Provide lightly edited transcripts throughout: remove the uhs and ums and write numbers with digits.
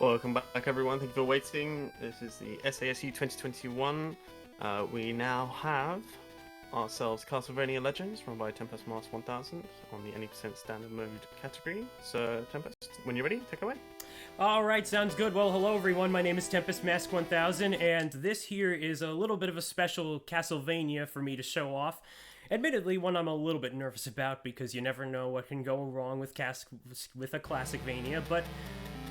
Welcome back, everyone. Thank you for waiting. This is the SASE 2021. We now have ourselves Castlevania Legends, run by TempestMask1000 on the any percent standard mode category. So, Tempest, when you're ready, take it away. Alright, sounds good. Well, hello everyone, my name is TempestMask1000, and this here is a little bit of a special Castlevania for me to show off. Admittedly, one I'm a little bit nervous about, because you never know what can go wrong with a Classicvania, but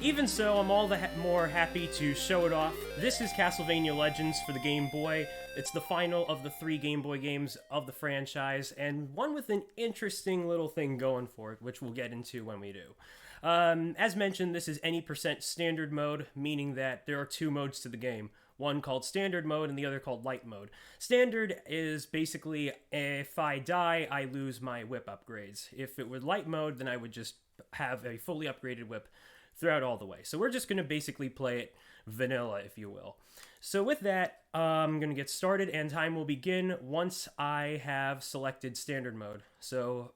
even so, I'm all the more happy to show it off. This is Castlevania Legends for the Game Boy. It's the final of the 3 Game Boy games of the franchise, and one with an interesting little thing going for it, which we'll get into when we do. As mentioned, this is any percent standard mode, meaning that there are 2 modes to the game. One called standard mode and the other called light mode. Standard is basically, if I die, I lose my whip upgrades. If it were light mode, then I would just have a fully upgraded whip throughout all the way. So we're just going to basically play it vanilla, if you will. So with that, I'm going to get started, and time will begin once I have selected standard mode. So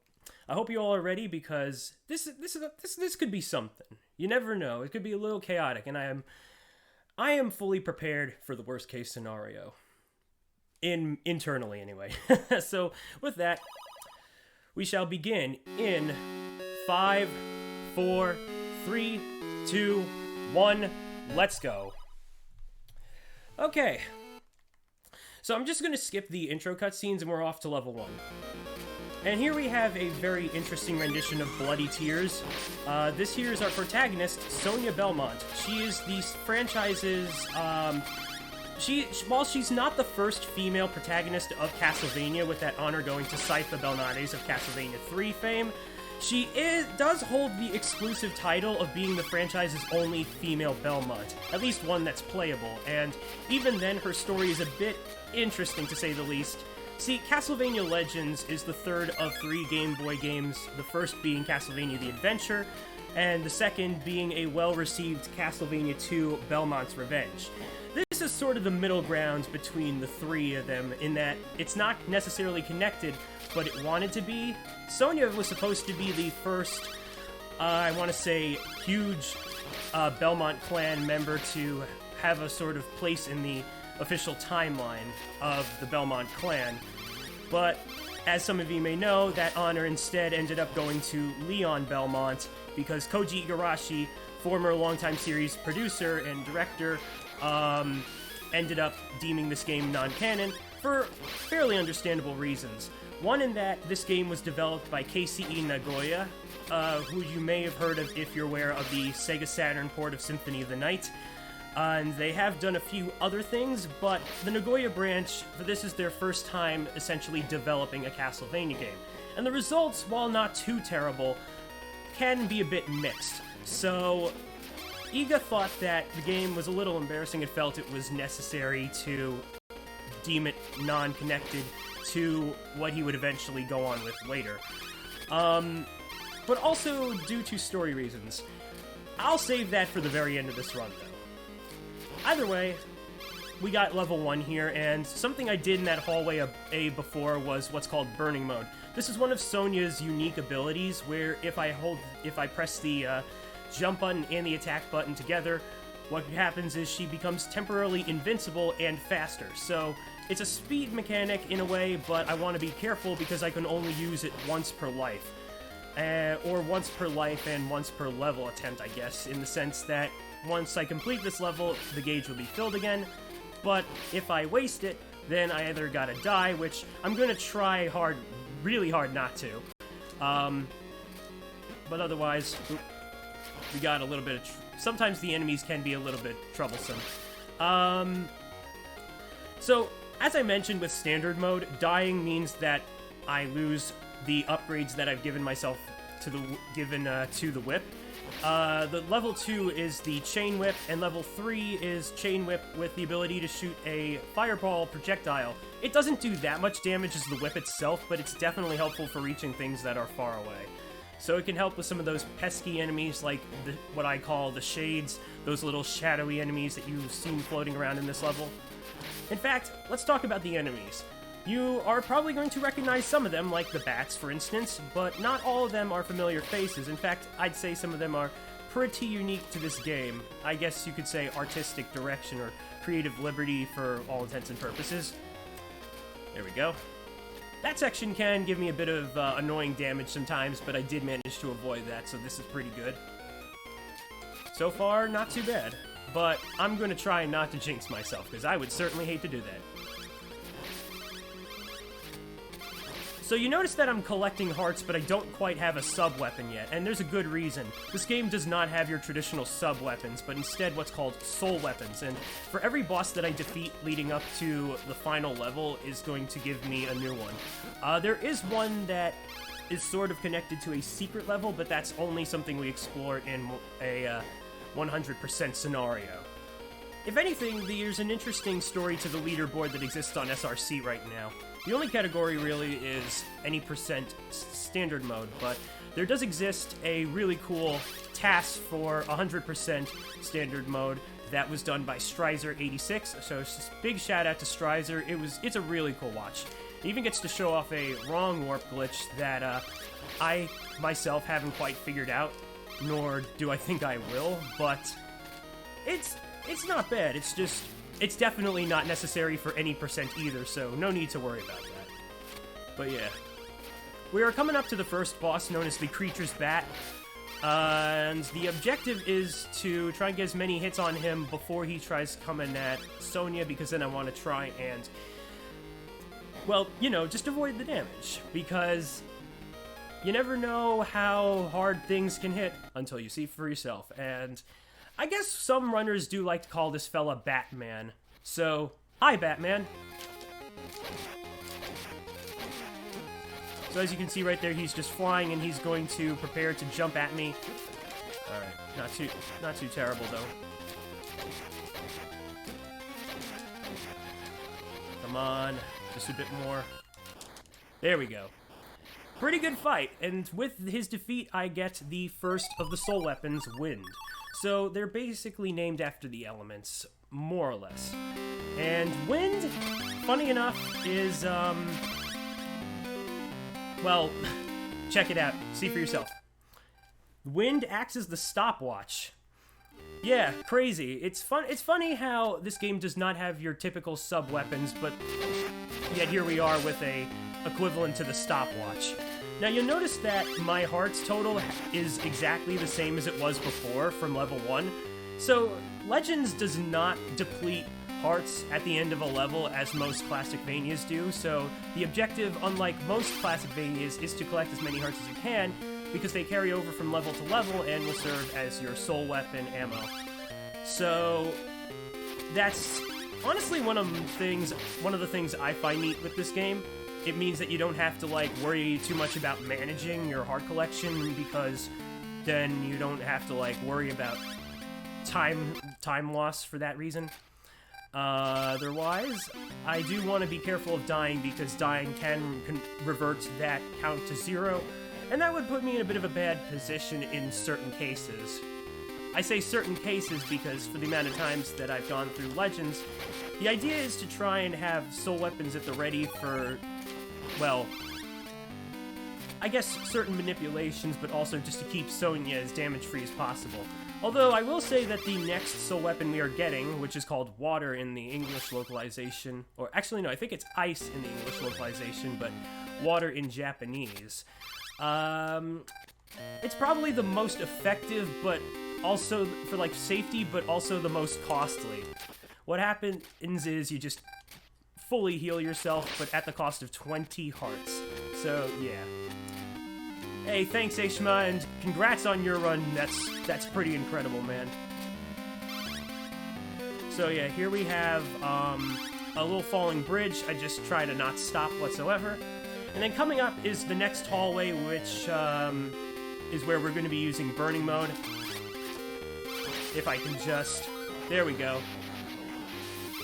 I hope you all are ready, because this could be something. You never know. It could be a little chaotic, and I am fully prepared for the worst case scenario. Internally, anyway. So with that, we shall begin in 5, 4, 3, 2, 1, let's go. Okay. So I'm just going to skip the intro cutscenes and we're off to level 1. And here we have a very interesting rendition of Bloody Tears. This here is our protagonist, Sonia Belmont. She is the franchise's, while she's not the first female protagonist of Castlevania, with that honor going to Sypha Belnades of Castlevania 3 fame, she does hold the exclusive title of being the franchise's only female Belmont, at least one that's playable, and even then her story is a bit interesting to say the least. See, Castlevania Legends is the third of 3 Game Boy games, the first being Castlevania The Adventure, and the second being a well-received Castlevania 2 Belmont's Revenge. This is sort of the middle ground between the 3 of them, in that it's not necessarily connected, but it wanted to be. Sonia was supposed to be the first, I want to say, huge Belmont clan member to have a sort of place in the official timeline of the Belmont clan. But, as some of you may know, that honor instead ended up going to Leon Belmont, because Koji Igarashi, former longtime series producer and director, ended up deeming this game non-canon for fairly understandable reasons. One in that this game was developed by KCE Nagoya, who you may have heard of if you're aware of the Sega Saturn port of Symphony of the Night. And they have done a few other things, but the Nagoya branch, this is their first time essentially developing a Castlevania game. And the results, while not too terrible, can be a bit mixed. So Iga thought that the game was a little embarrassing and felt it was necessary to deem it non-connected to what he would eventually go on with later. But also due to story reasons. I'll save that for the very end of this run, though. Either way, we got level 1 here, and something I did in that hallway A before was what's called Burning Mode. This is one of Sonia's unique abilities, where if I press the jump button and the attack button together, what happens is she becomes temporarily invincible and faster. So it's a speed mechanic in a way, but I want to be careful because I can only use it once per life. Or once per life and once per level attempt, I guess, in the sense that once I complete this level, the gauge will be filled again, but if I waste it, then I either gotta die, which I'm gonna try really hard not to. But otherwise, we got a little bit of sometimes the enemies can be a little bit troublesome. So, as I mentioned with standard mode, dying means that I lose the upgrades that I've given myself to the whip. The level 2 is the Chain Whip, and level 3 is Chain Whip with the ability to shoot a fireball projectile. It doesn't do that much damage as the whip itself, but it's definitely helpful for reaching things that are far away. So it can help with some of those pesky enemies like what I call the Shades, those little shadowy enemies that you've seen floating around in this level. In fact, let's talk about the enemies. You are probably going to recognize some of them, like the bats, for instance, but not all of them are familiar faces. In fact, I'd say some of them are pretty unique to this game. I guess you could say artistic direction or creative liberty for all intents and purposes. There we go. That section can give me a bit of annoying damage sometimes, but I did manage to avoid that, so this is pretty good. So far, not too bad. But I'm going to try not to jinx myself, because I would certainly hate to do that. So you notice that I'm collecting hearts, but I don't quite have a sub-weapon yet, and there's a good reason. This game does not have your traditional sub-weapons, but instead what's called soul weapons, and for every boss that I defeat leading up to the final level is going to give me a new one. There is one that is sort of connected to a secret level, but that's only something we explore in a 100% scenario. If anything, there's an interesting story to the leaderboard that exists on SRC right now. The only category really is any percent standard mode, but there does exist a really cool task for 100% standard mode that was done by Strizer86, so big shout out to Strizer. It's a really cool watch. It even gets to show off a wrong warp glitch that I myself haven't quite figured out, nor do I think I will, but it's not bad. It's definitely not necessary for any percent either, so no need to worry about that. But yeah. We are coming up to the first boss, known as the Creature's Bat, and the objective is to try and get as many hits on him before he tries coming at Sonya, because then I want to try and, well, you know, just avoid the damage, because you never know how hard things can hit until you see for yourself, and I guess some runners do like to call this fella Batman. So, hi Batman. So as you can see right there, he's just flying and he's going to prepare to jump at me. Alright, not too terrible though. Come on, just a bit more. There we go. Pretty good fight, and with his defeat, I get the first of the soul weapons, Wind. So they're basically named after the elements, more or less. And Wind, funny enough, is, well, check it out. See for yourself. Wind acts as the stopwatch. Yeah, crazy. It's funny how this game does not have your typical sub-weapons, but yet here we are with a equivalent to the stopwatch. Now you'll notice that my hearts total is exactly the same as it was before from level 1. So Legends does not deplete hearts at the end of a level as most Classicvanias do, so the objective, unlike most Classicvanias, is to collect as many hearts as you can, because they carry over from level to level and will serve as your soul weapon ammo. So that's honestly one of the things I find neat with this game. It means that you don't have to, like, worry too much about managing your heart collection, because then you don't have to, like, worry about time loss for that reason. Otherwise, I do want to be careful of dying, because dying can revert that count to 0, and that would put me in a bit of a bad position in certain cases. I say certain cases because for the amount of times that I've gone through Legends, the idea is to try and have soul weapons at the ready for, well, I guess certain manipulations, but also just to keep Sonya as damage-free as possible. Although I will say that the next soul weapon we are getting, which is called Water in the English localization, or actually no, I think it's Ice in the English localization, but Water in Japanese. It's probably the most effective, but also for, like, safety, but also the most costly. What happens is you just fully heal yourself, but at the cost of 20 hearts. So, yeah. Hey, thanks, Aishma, and congrats on your run. That's pretty incredible, man. So, yeah, here we have a little falling bridge. I just try to not stop whatsoever. And then coming up is the next hallway, which is where we're going to be using burning mode. If I can just... There we go.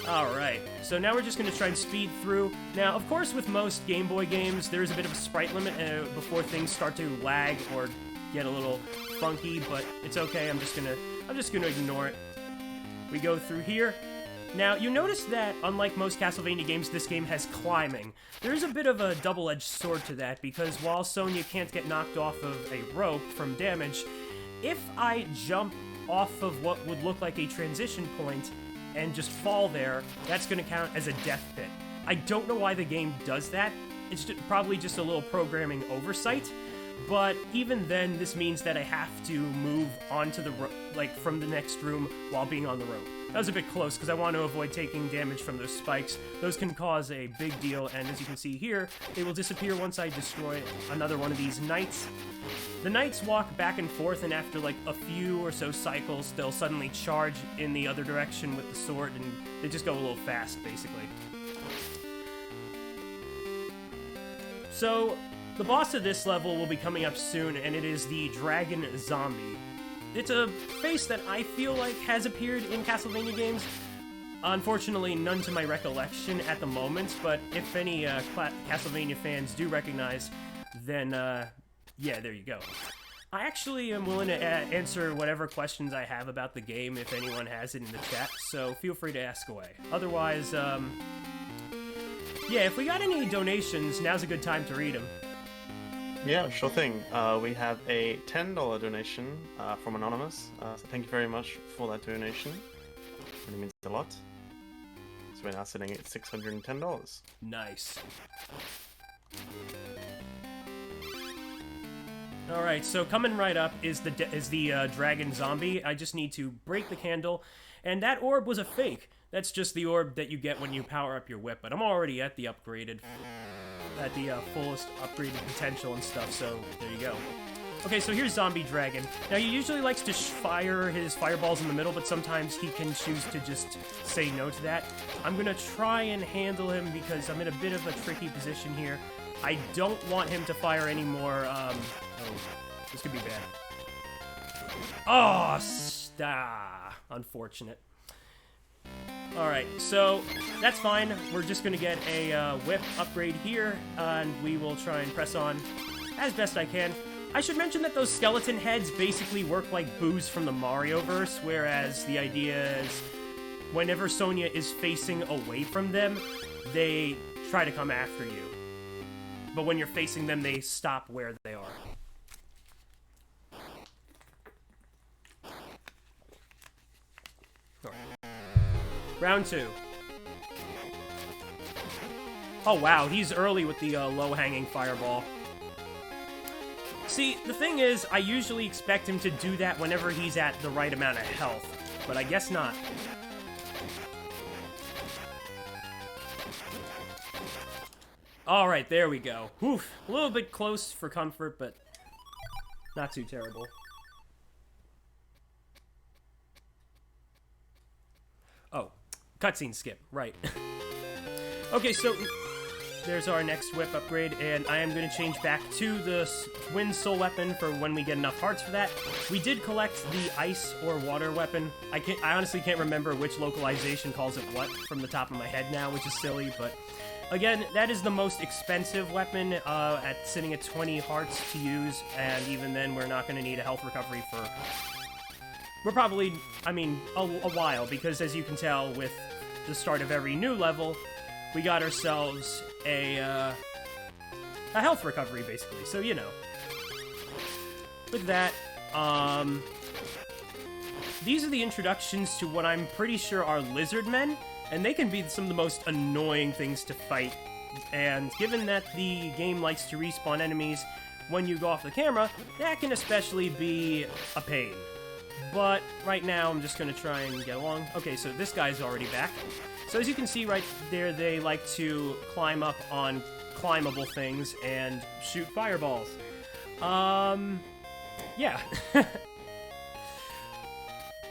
Alright, so now we're just going to try and speed through. Now, of course, with most Game Boy games, there's a bit of a sprite limit before things start to lag or get a little funky, but it's okay, I'm just gonna ignore it. We go through here. Now, you notice that, unlike most Castlevania games, this game has climbing. There's a bit of a double-edged sword to that, because while Sonya can't get knocked off of a rope from damage, if I jump off of what would look like a transition point and just fall there, that's going to count as a death pit. I don't know why the game does that. It's probably just a little programming oversight, but even then, this means that I have to move onto the from the next room while being on the rope. That was a bit close because I want to avoid taking damage from those spikes. Those can cause a big deal, and as you can see here, they will disappear once I destroy another one of these knights. The knights walk back and forth, and after like a few or so cycles, they'll suddenly charge in the other direction with the sword, and they just go a little fast, basically. So, the boss of this level will be coming up soon, and it is the Dragon Zombie. It's a face that I feel like has appeared in Castlevania games. Unfortunately, none to my recollection at the moment, but if any Castlevania fans do recognize, then, yeah, there you go. I actually am willing to answer whatever questions I have about the game if anyone has it in the chat, so feel free to ask away. Otherwise, yeah, if we got any donations, now's a good time to read them. Yeah, sure thing. We have a $10 donation from Anonymous. So thank you very much for that donation. It means a lot. So we're now sitting at $610. Nice. Alright, so coming right up is the Dragon Zombie. I just need to break the candle, and that orb was a fake. That's just the orb that you get when you power up your whip, but I'm already at the fullest upgraded potential and stuff, so there you go. Okay, so here's Zombie Dragon. Now, he usually likes to fire his fireballs in the middle, but sometimes he can choose to just say no to that. I'm gonna try and handle him because I'm in a bit of a tricky position here. I don't want him to fire any more, oh, this could be bad. Oh, unfortunate. Alright, so that's fine. We're just going to get a whip upgrade here, and we will try and press on as best I can. I should mention that those skeleton heads basically work like boos from the Mario-verse, whereas the idea is whenever Sonia is facing away from them, they try to come after you. But when you're facing them, they stop where they are. Round 2. Oh wow, he's early with the low-hanging fireball. See, the thing is, I usually expect him to do that whenever he's at the right amount of health, but I guess not. Alright, there we go. Oof, a little bit close for comfort, but not too terrible. Oh, cutscene skip, right. Okay, so there's our next whip upgrade, and I am going to change back to the Wind Soul weapon for when we get enough hearts for that. We did collect the ice or water weapon. I honestly can't remember which localization calls it what from the top of my head now, which is silly, but again, that is the most expensive weapon sitting at 20 hearts to use, and even then we're not going to need a health recovery for... We're probably, I mean, a while, because as you can tell with the start of every new level, we got ourselves a health recovery, basically, so, you know. With that, these are the introductions to what I'm pretty sure are lizard men, and they can be some of the most annoying things to fight, and given that the game likes to respawn enemies when you go off the camera, that can especially be a pain. But right now, I'm just going to try and get along. Okay, so this guy's already back. So as you can see right there, they like to climb up on climbable things and shoot fireballs. Yeah.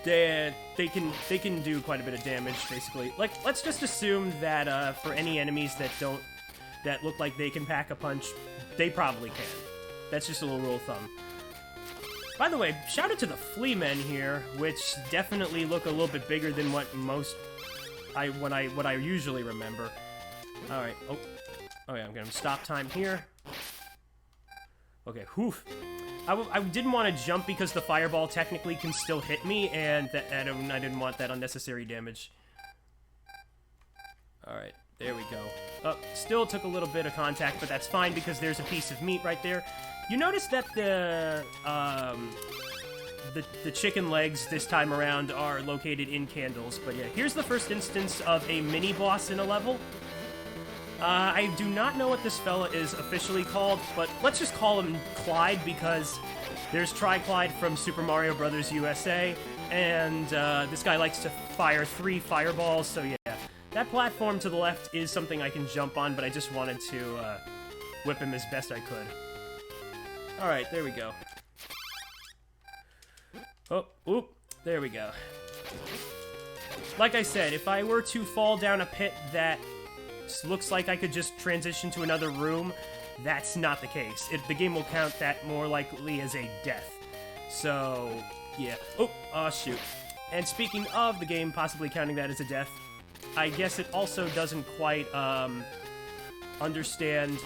They can do quite a bit of damage, basically. Like, let's just assume that for any enemies that look like they can pack a punch, they probably can. That's just a little rule of thumb. By the way, shout out to the flea men here, which definitely look a little bit bigger than what what I usually remember. All right. Oh yeah, I'm gonna stop time here. Okay. Whew. I didn't want to jump because the fireball technically can still hit me, and I didn't want that unnecessary damage. All right. There we go. Oh, still took a little bit of contact, but that's fine because there's a piece of meat right there. You notice that the chicken legs this time around are located in candles. But yeah, here's the first instance of a mini-boss in a level. I do not know what this fella is officially called, but let's just call him Clyde, because there's Tri-Clyde from Super Mario Bros. USA, and this guy likes to fire 3 fireballs, so yeah. That platform to the left is something I can jump on, but I just wanted to whip him as best I could. Alright, there we go. Oh, oop, there we go. Like I said, if I were to fall down a pit that looks like I could just transition to another room, that's not the case. The game will count that more likely as a death. So, yeah. Oh, shoot. And speaking of the game possibly counting that as a death, I guess it also doesn't quite, understand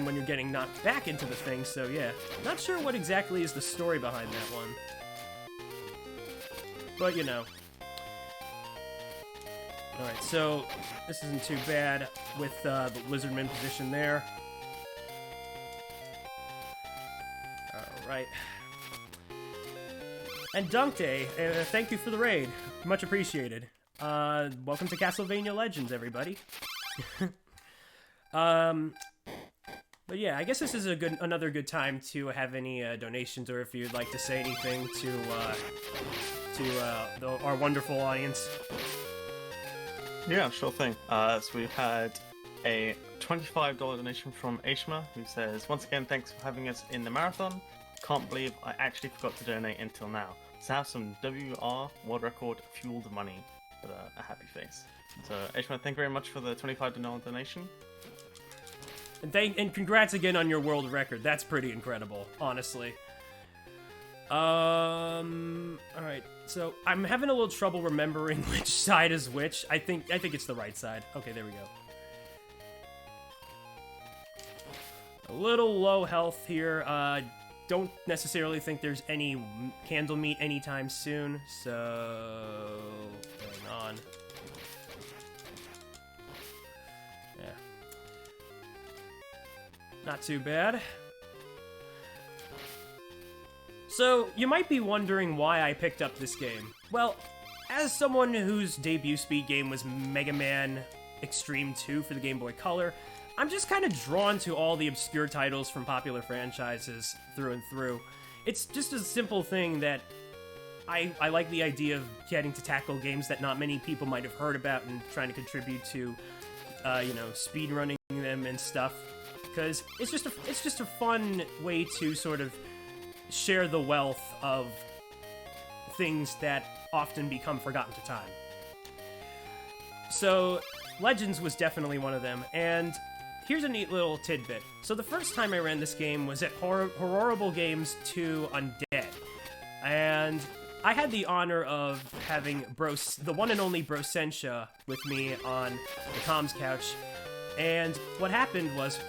when you're getting knocked back into the thing, so yeah. Not sure what exactly is the story behind that one. But, you know. Alright, so this isn't too bad with the Lizardman position there. Alright. And Dunkday, thank you for the raid. Much appreciated. Welcome to Castlevania Legends, everybody. But yeah, I guess this is another good time to have any donations, or if you'd like to say anything to our wonderful audience. Yeah, sure thing. So we've had a $25 donation from Aishma, who says, once again, thanks for having us in the marathon. Can't believe I actually forgot to donate until now. So have some WR World Record fueled money with a happy face. So Aishma, thank you very much for the $25 donation. And congrats again on your world record. That's pretty incredible, honestly. Alright, so I'm having a little trouble remembering which side is which. I think it's the right side. Okay, there we go. A little low health here. Don't necessarily think there's any candle meat anytime soon, so hang on. Yeah. Not too bad. So, you might be wondering why I picked up this game. Well, as someone whose debut speed game was Mega Man Extreme 2 for the Game Boy Color, I'm just kind of drawn to all the obscure titles from popular franchises through and through. It's just a simple thing that I like the idea of getting to tackle games that not many people might have heard about and trying to contribute to, you know, speedrunning them and stuff. Because it's just a fun way to sort of share the wealth of things that often become forgotten to time. So, Legends was definitely one of them, and here's a neat little tidbit. So the first time I ran this game was at Horrible Games 2 Undead, and I had the honor of having the one and only Brosensha with me on the comms couch, and what happened was,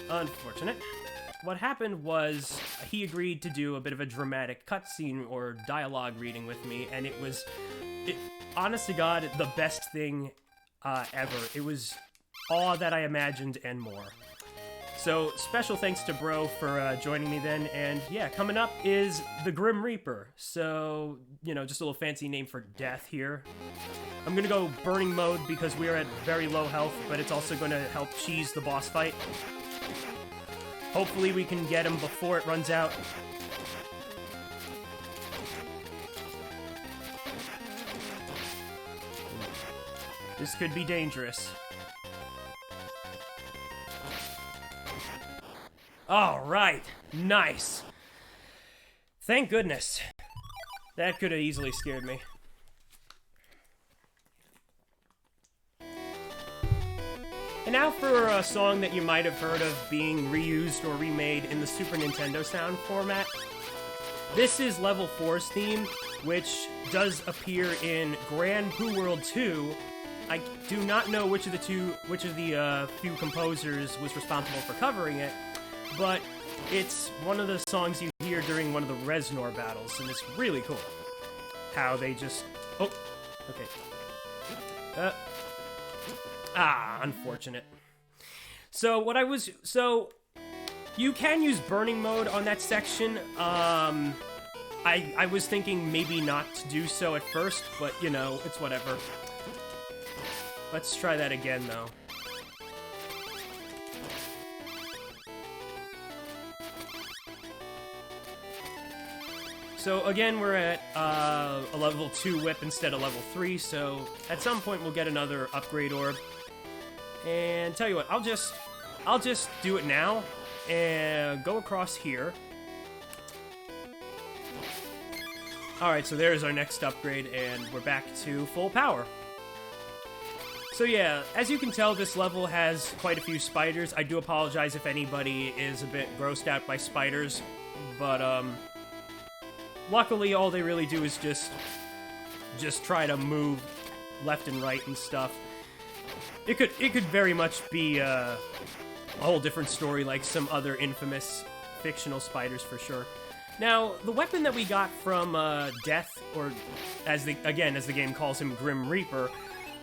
unfortunate. What happened was he agreed to do a bit of a dramatic cutscene or dialogue reading with me, and it was, honest to God, the best thing ever. It was all that I imagined and more. So, special thanks to Bro for joining me then, and yeah, coming up is the Grim Reaper. So, you know, just a little fancy name for death here. I'm gonna go burning mode because we are at very low health, but it's also gonna help cheese the boss fight. Hopefully we can get him before it runs out. This could be dangerous. Alright, nice. Thank goodness. That could have easily scared me. And now for a song that you might have heard of being reused or remade in the Super Nintendo sound format. This is Level 4's theme, which does appear in Grand Poo World 2. I do not know which of the few composers was responsible for covering it, but it's one of the songs you hear during one of the Reznor battles, and it's really cool. How they just... Oh, okay. Unfortunate. So, You can use burning mode on that section. I was thinking maybe not to do so at first, but, you know, it's whatever. Let's try that again, though. So, again, we're at a level 2 whip instead of level 3, so at some point we'll get another upgrade orb. And tell you what, I'll just do it now and go across here. Alright, so there's our next upgrade, and we're back to full power. So yeah, as you can tell, this level has quite a few spiders. I do apologize if anybody is a bit grossed out by spiders, but luckily all they really do is just try to move left and right and stuff. It could very much be a whole different story, like some other infamous fictional spiders for sure. Now, the weapon that we got from Death, or as the game calls him, Grim Reaper,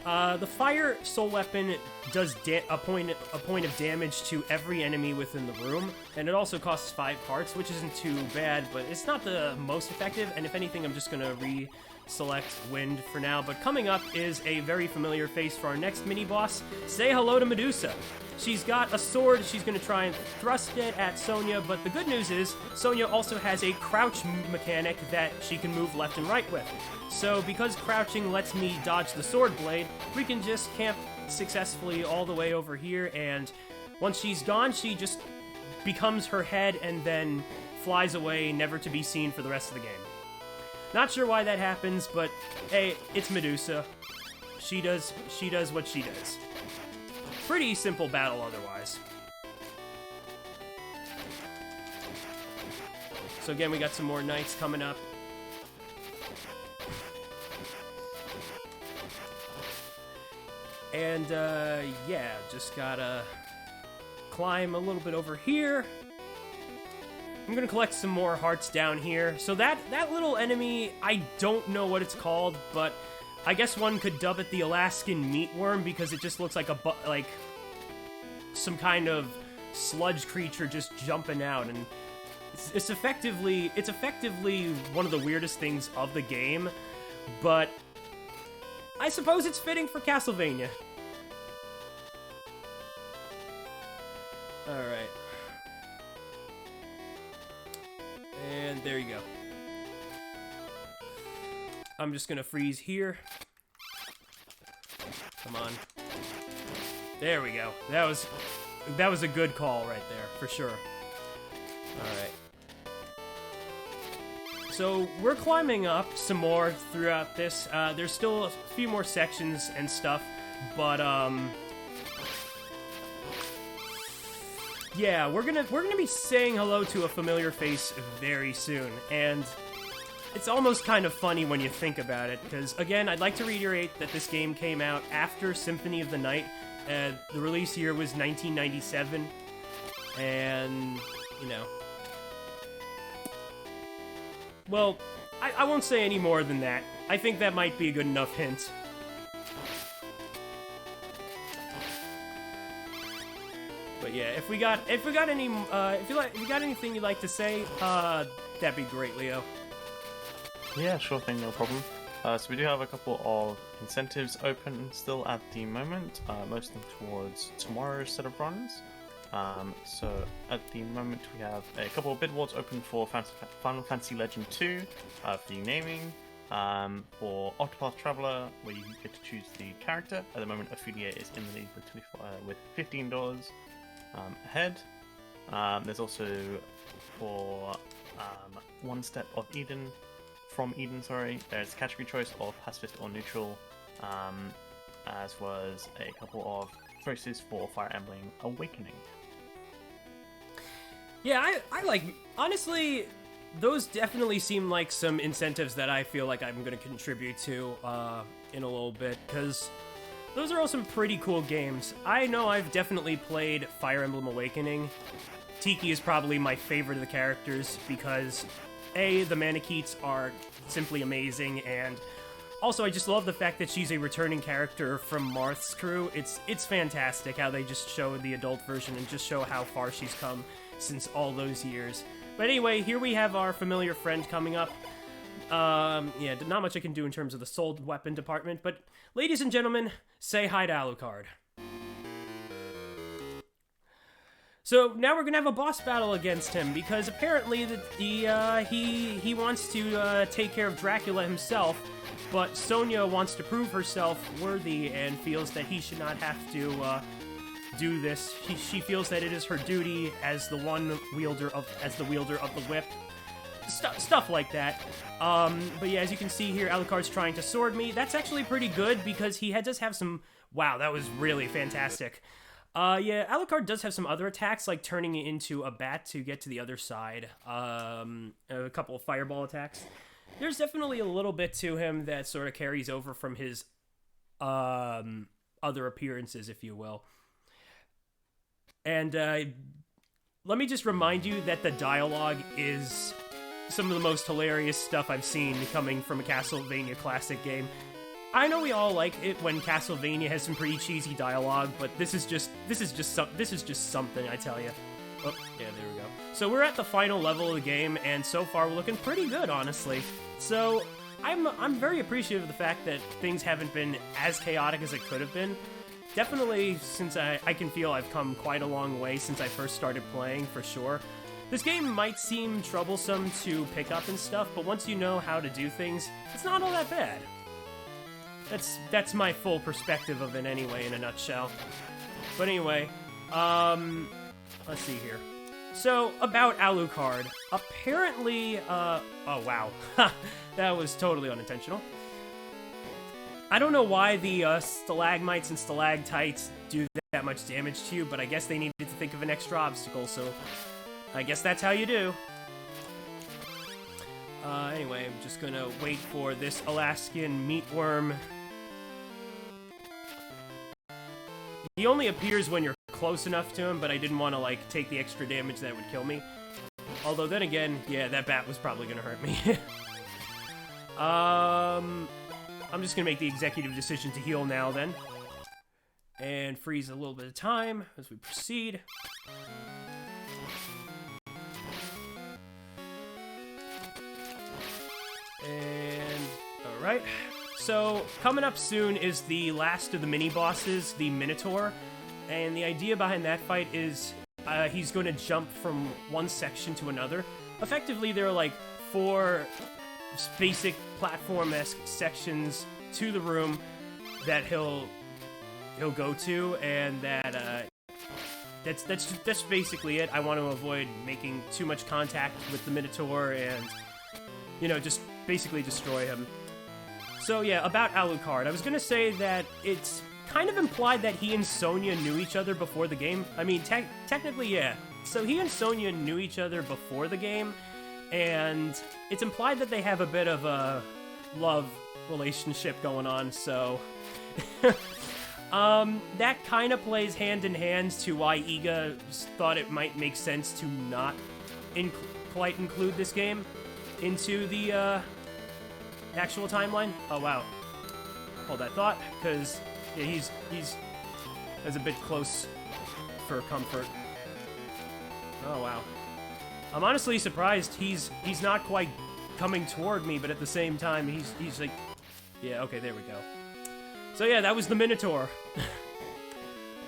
the Fire Soul Weapon does a point of damage to every enemy within the room, and it also costs 5 hearts, which isn't too bad, but it's not the most effective, and if anything, I'm just gonna select Wind for now. But coming up is a very familiar face for our next mini-boss. Say hello to Medusa. She's got a sword, she's going to try and thrust it at Sonya, but the good news is, Sonya also has a crouch mechanic that she can move left and right with. So, because crouching lets me dodge the sword blade, we can just camp successfully all the way over here, and once she's gone, she just becomes her head and then flies away, never to be seen for the rest of the game. Not sure why that happens, but hey, it's Medusa. She does what she does. Pretty simple battle otherwise. So again, we got some more knights coming up. And yeah, just gotta climb a little bit over here. I'm gonna collect some more hearts down here. So that little enemy, I don't know what it's called, but I guess one could dub it the Alaskan meatworm because it just looks like like some kind of sludge creature just jumping out, and it's effectively one of the weirdest things of the game, but I suppose it's fitting for Castlevania. All right. And there you go. I'm just gonna freeze here. Come on. There we go. That was a good call right there, for sure. Alright. So, we're climbing up some more throughout this. There's still a few more sections and stuff, but, yeah, we're gonna be saying hello to a familiar face very soon, and it's almost kind of funny when you think about it, because, again, I'd like to reiterate that this game came out after Symphony of the Night. The release year was 1997, and, you know... Well, I won't say any more than that. I think that might be a good enough hint. But yeah, if you got anything you'd like to say, that'd be great, Leo. Yeah, sure thing, no problem. So we do have a couple of incentives open still at the moment, most of them towards tomorrow's set of runs. So at the moment we have a couple of bid awards open for Final Fantasy Legend 2 for the naming, for Octopath Traveler, where you get to choose the character. At the moment, Ophelia is in the lead with $15 ahead. There's also for One Step of Eden. From Eden, sorry, there's category choice of pacifist or neutral, as was a couple of choices for Fire Emblem Awakening. Yeah, I like, honestly, those definitely seem like some incentives that I feel like I'm going to contribute to in a little bit, because those are all some pretty cool games. I know I've definitely played Fire Emblem Awakening. Tiki is probably my favorite of the characters, because A, the Manicheets are simply amazing, and also I just love the fact that she's a returning character from Marth's crew. It's fantastic how they just show the adult version and just show how far she's come. since all those years. But anyway, here we have our familiar friend coming up. Yeah, not much I can do in terms of the sold weapon department, but ladies and gentlemen, say hi to Alucard. So now we're gonna have a boss battle against him, because apparently he wants to take care of Dracula himself, but Sonya wants to prove herself worthy and feels that he should not have to do this. She feels that it is her duty as the wielder of the whip. Stuff like that. But yeah, as you can see here, Alucard's trying to sword me. That's actually pretty good because he does have some... Wow, that was really fantastic. Yeah, Alucard does have some other attacks, like turning it into a bat to get to the other side. A couple of fireball attacks. There's definitely a little bit to him that sort of carries over from his other appearances, if you will. And let me just remind you that the dialogue is some of the most hilarious stuff I've seen coming from a Castlevania classic game. I know we all like it when Castlevania has some pretty cheesy dialogue, but this is just something, I tell you. Oh, yeah, there we go. So we're at the final level of the game, and so far we're looking pretty good, honestly. So I'm very appreciative of the fact that things haven't been as chaotic as it could have been. Definitely, since I can feel I've come quite a long way since I first started playing, for sure. This game might seem troublesome to pick up and stuff, but once you know how to do things, it's not all that bad. That's my full perspective of it anyway, in a nutshell. But anyway, let's see here. So, about Alucard. Apparently, oh wow. That was totally unintentional. I don't know why the stalagmites and stalactites do that much damage to you, but I guess they needed to think of an extra obstacle, so I guess that's how you do. Anyway, I'm just gonna wait for this Alaskan meatworm. He only appears when you're close enough to him, but I didn't want to, like, take the extra damage that would kill me. Although, then again, yeah, that bat was probably gonna hurt me. I'm just gonna make the executive decision to heal now, then. And freeze a little bit of time as we proceed. And, alright. So, coming up soon is the last of the mini-bosses, the Minotaur. And the idea behind that fight is he's going to jump from one section to another. Effectively, there are like 4 basic platform-esque sections to the room that he'll go to, and that's basically it. I want to avoid making too much contact with the Minotaur and, you know, just basically destroy him. So yeah, about Alucard, I was gonna say that it's kind of implied that he and Sonya knew each other before the game. I mean, technically, yeah. So he and Sonya knew each other before the game, and it's implied that they have a bit of a love relationship going on, so... that kind of plays hand in hand to why Iga thought it might make sense to not quite include this game into the, actual timeline. Oh, wow. Hold that thought, because yeah, he's a bit close for comfort. Oh, wow. I'm honestly surprised he's not quite coming toward me, but at the same time, he's like... Yeah, okay, there we go. So yeah, that was the Minotaur.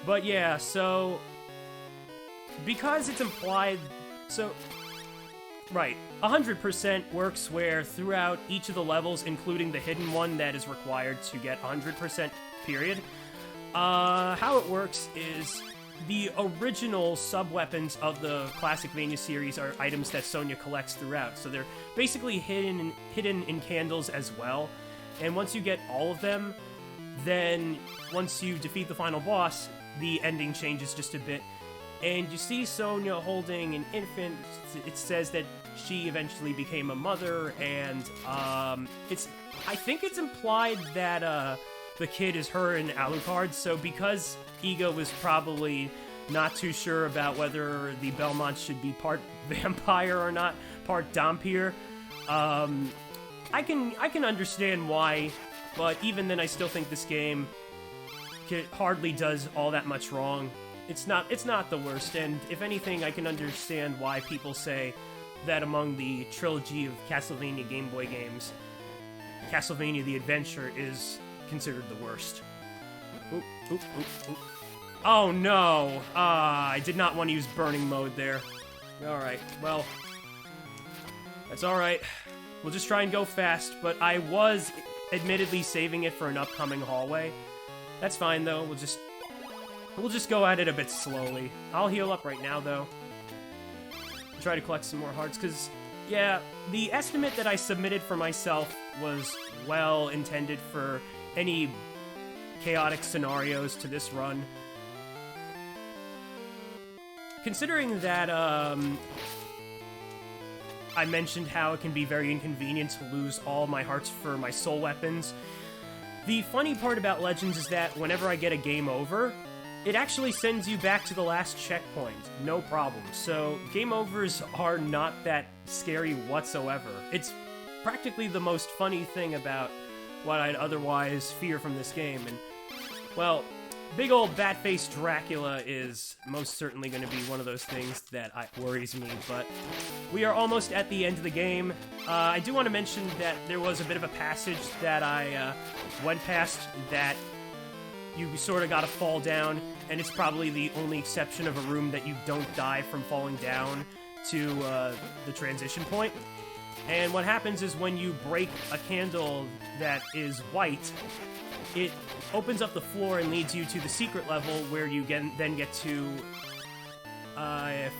But yeah, so... Because it's implied... So... Right. 100% works where throughout each of the levels, including the hidden one that is required to get 100%, period. How it works is the original sub-weapons of the Classicvania series are items that Sonya collects throughout. So they're basically hidden in candles as well. And once you get all of them, then once you defeat the final boss, the ending changes just a bit. And you see Sonya holding an infant. It says that she eventually became a mother, and I think it's implied that the kid is her and Alucard. So because Iga was probably not too sure about whether the Belmonts should be part vampire or not, part Dhampir, I can understand why. But even then, I still think this game hardly does all that much wrong. It's not the worst, and if anything, I can understand why people say that among the trilogy of Castlevania Game Boy games, Castlevania the Adventure is considered the worst. Oop, oop, oop, oop. Oh no! I did not want to use burning mode there. Alright, well, that's alright. We'll just try and go fast, but I was admittedly saving it for an upcoming hallway. That's fine though, we'll just go at it a bit slowly. I'll heal up right now though. Try to collect some more hearts, because, yeah, the estimate that I submitted for myself was well intended for any chaotic scenarios to this run. Considering that, I mentioned how it can be very inconvenient to lose all my hearts for my soul weapons. The funny part about Legends is that whenever I get a game over, it actually sends you back to the last checkpoint, no problem. So game overs are not that scary whatsoever. It's practically the most funny thing about what I'd otherwise fear from this game. And, well, big old bat-faced Dracula is most certainly going to be one of those things that worries me, but we are almost at the end of the game. I do want to mention that there was a bit of a passage that I went past that you sort of gotta fall down, and it's probably the only exception of a room that you don't die from falling down to the transition point. And what happens is when you break a candle that is white, it opens up the floor and leads you to the secret level where you then get to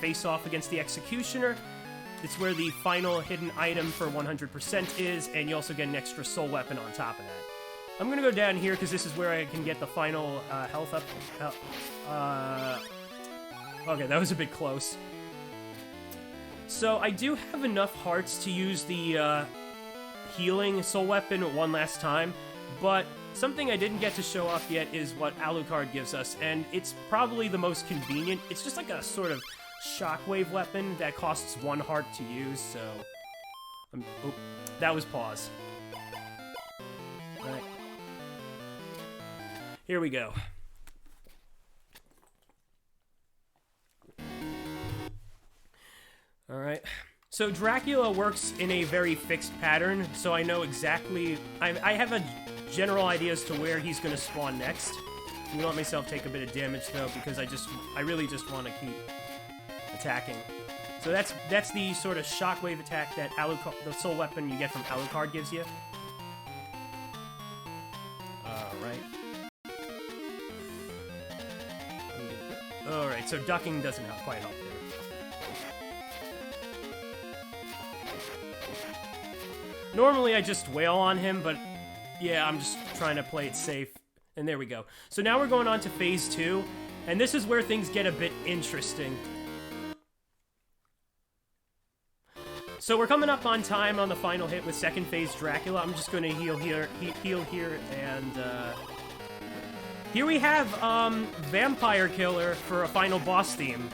face off against the Executioner. It's where the final hidden item for 100% is, and you also get an extra soul weapon on top of that. I'm gonna go down here because this is where I can get the final health up. Okay, that was a bit close. So I do have enough hearts to use the healing soul weapon one last time, but something I didn't get to show off yet is what Alucard gives us, and it's probably the most convenient. It's just like a sort of shockwave weapon that costs 1 heart to use, so... oh, that was pause. Alright. Here we go. Alright. So Dracula works in a very fixed pattern, so I know exactly... I have a general idea as to where he's going to spawn next. I'm going to let myself take a bit of damage, though, because I really just want to keep attacking. So that's the sort of shockwave attack that Alucard, the soul weapon you get from Alucard gives you. Alright. Alright, so ducking doesn't quite help there. Normally I just wail on him, but yeah, I'm just trying to play it safe. And there we go. So now we're going on to Phase 2, and this is where things get a bit interesting. So we're coming up on time on the final hit with second phase Dracula. I'm just going to heal here, and here we have Vampire Killer for a final boss theme.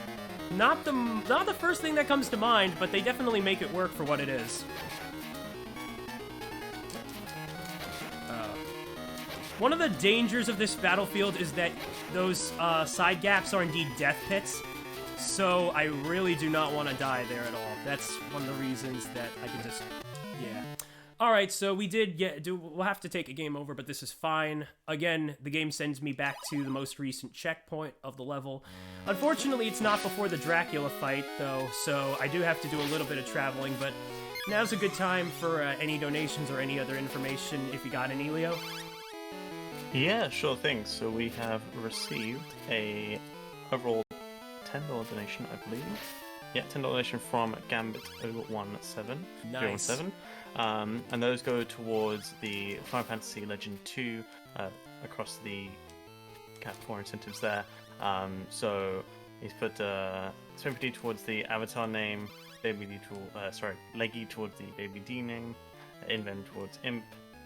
Not the first thing that comes to mind, but they definitely make it work for what it is. One of the dangers of this battlefield is that those side gaps are indeed death pits, so I really do not want to die there at all. That's one of the reasons that I can just... yeah. Alright, so we did we'll have to take a game over, but this is fine. Again, the game sends me back to the most recent checkpoint of the level. Unfortunately, it's not before the Dracula fight, though, so I do have to do a little bit of traveling, but now's a good time for any donations or any other information if you got any, Leo. Yeah, sure thing. So we have received a overall $10 donation, I believe. Yeah, $10 donation from Gambit017. Nice. 017. And those go towards the Final Fantasy Legend 2 across the Cat 4 incentives there. So he's put Symphony towards the avatar name, Leggy towards the Baby D name, Inven towards Imp,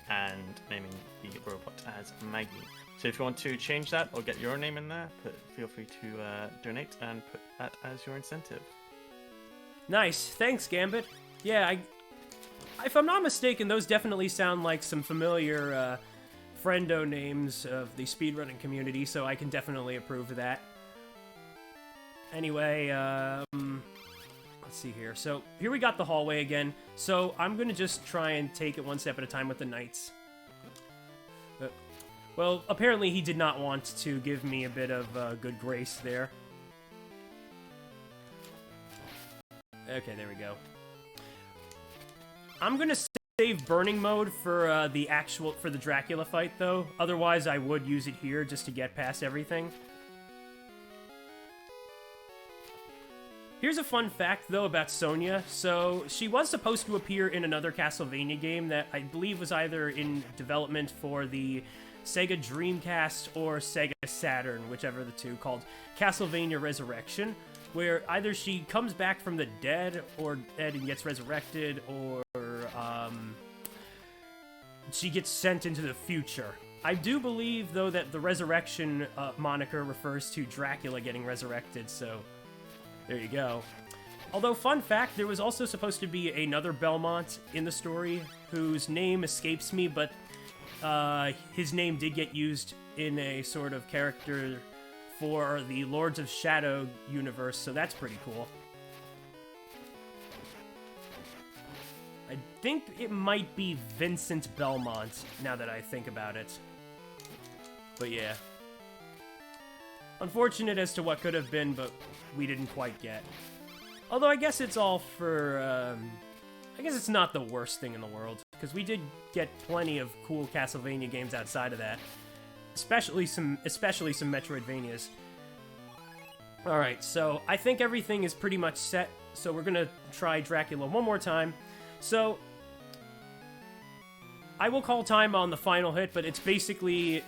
and naming the robot as Maggie. So if you want to change that or get your own name in there, feel free to donate and put that as your incentive. Nice. Thanks, Gambit. Yeah, if I'm not mistaken, those definitely sound like some familiar friendo names of the speedrunning community, so I can definitely approve of that. Anyway, let's see here. So, here we got the hallway again. So, I'm gonna just try and take it one step at a time with the knights. Well, apparently he did not want to give me a bit of good grace there. Okay, there we go. I'm gonna save burning mode for the Dracula fight, though. Otherwise, I would use it here just to get past everything. Here's a fun fact, though, about Sonia. So, she was supposed to appear in another Castlevania game that I believe was either in development for the Sega Dreamcast or Sega Saturn, whichever of the two, called Castlevania Resurrection, where either she comes back from the dead and gets resurrected, or she gets sent into the future. I do believe, though, that the Resurrection moniker refers to Dracula getting resurrected, so there you go. Although, fun fact, there was also supposed to be another Belmont in the story whose name escapes me, but his name did get used in a sort of character for the Lords of Shadow universe, so that's pretty cool. I think it might be Vincent Belmont, now that I think about it. But yeah. Unfortunate as to what could have been, but we didn't quite get. Although I guess it's all for, I guess it's not the worst thing in the world, because we did get plenty of cool Castlevania games outside of that. Especially some Metroidvanias. Alright, so I think everything is pretty much set, so we're gonna try Dracula one more time. So, I will call time on the final hit, but it's basically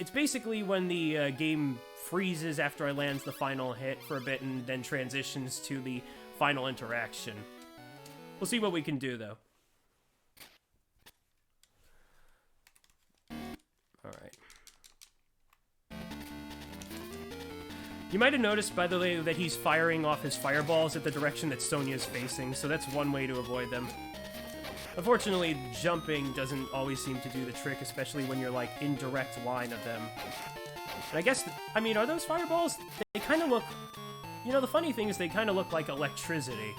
when the game freezes after I land the final hit for a bit and then transitions to the final interaction. We'll see what we can do, though. Alright. You might have noticed, by the way, that he's firing off his fireballs at the direction that Sonia's facing, so that's one way to avoid them. Unfortunately, jumping doesn't always seem to do the trick, especially when you're, like, in direct line of them. And I guess, I mean, are those fireballs? They kind of look... You know, the funny thing is they kind of look like electricity.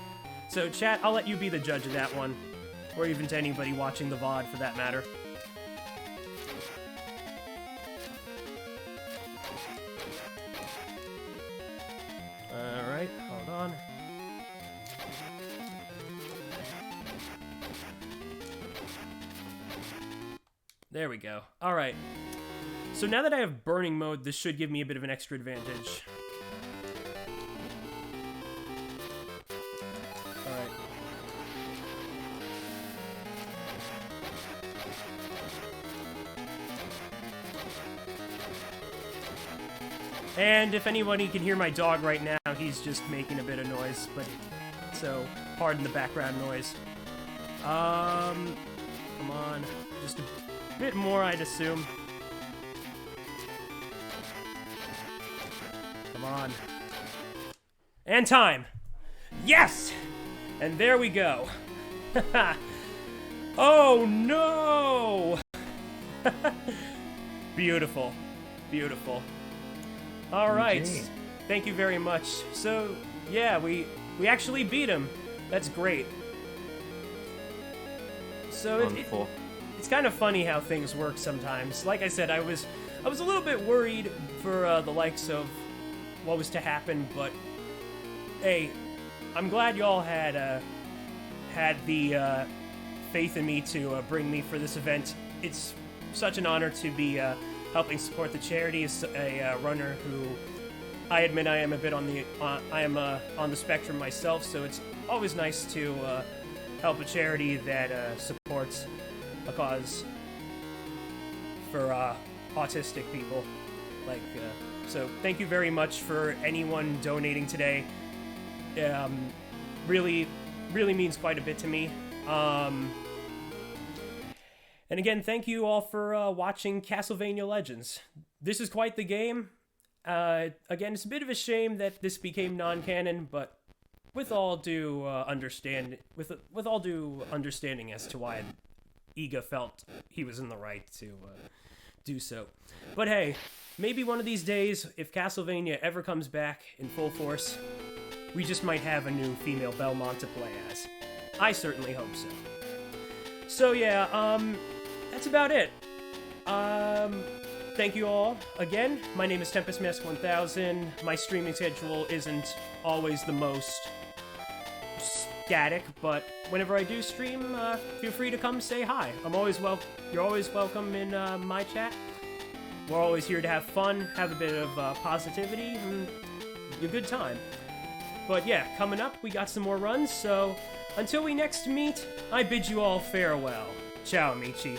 So, chat, I'll let you be the judge of that one. Or even to anybody watching the VOD, for that matter. Alright, hold on. There we go. Alright. So now that I have burning mode, this should give me a bit of an extra advantage. Alright. And if anybody can hear my dog right now, he's just making a bit of noise, but so pardon the background noise. Come on, just a bit more, I'd assume. Come on. And time! Yes! And there we go. Oh no! Beautiful. Beautiful. Alright. Thank you very much. So, yeah, we actually beat him. That's great. So it's kind of funny how things work sometimes. Like I said, I was a little bit worried for the likes of what was to happen, but hey, I'm glad y'all had the faith in me to bring me for this event. It's such an honor to be helping support the charity as a runner who I admit I am a bit on the spectrum myself, so it's always nice to help a charity that supports a cause for autistic people. So thank you very much for anyone donating today. Really means quite a bit to me. And again, thank you all for watching Castlevania Legends. This is quite the game. Again, it's a bit of a shame that this became non-canon, but with all due understanding as to why Iga felt he was in the right to do so. But hey, maybe one of these days, if Castlevania ever comes back in full force, We just might have a new female Belmont to play as. I certainly hope so. So yeah, that's about it. Thank you all again. My name is TempestMask1000. My streaming schedule isn't always the most static, but whenever I do stream, feel free to come say hi. You're always welcome in my chat. We're always here to have fun, have a bit of positivity, and a good time. But yeah, coming up, we got some more runs, so until we next meet, I bid you all farewell. Ciao, amici.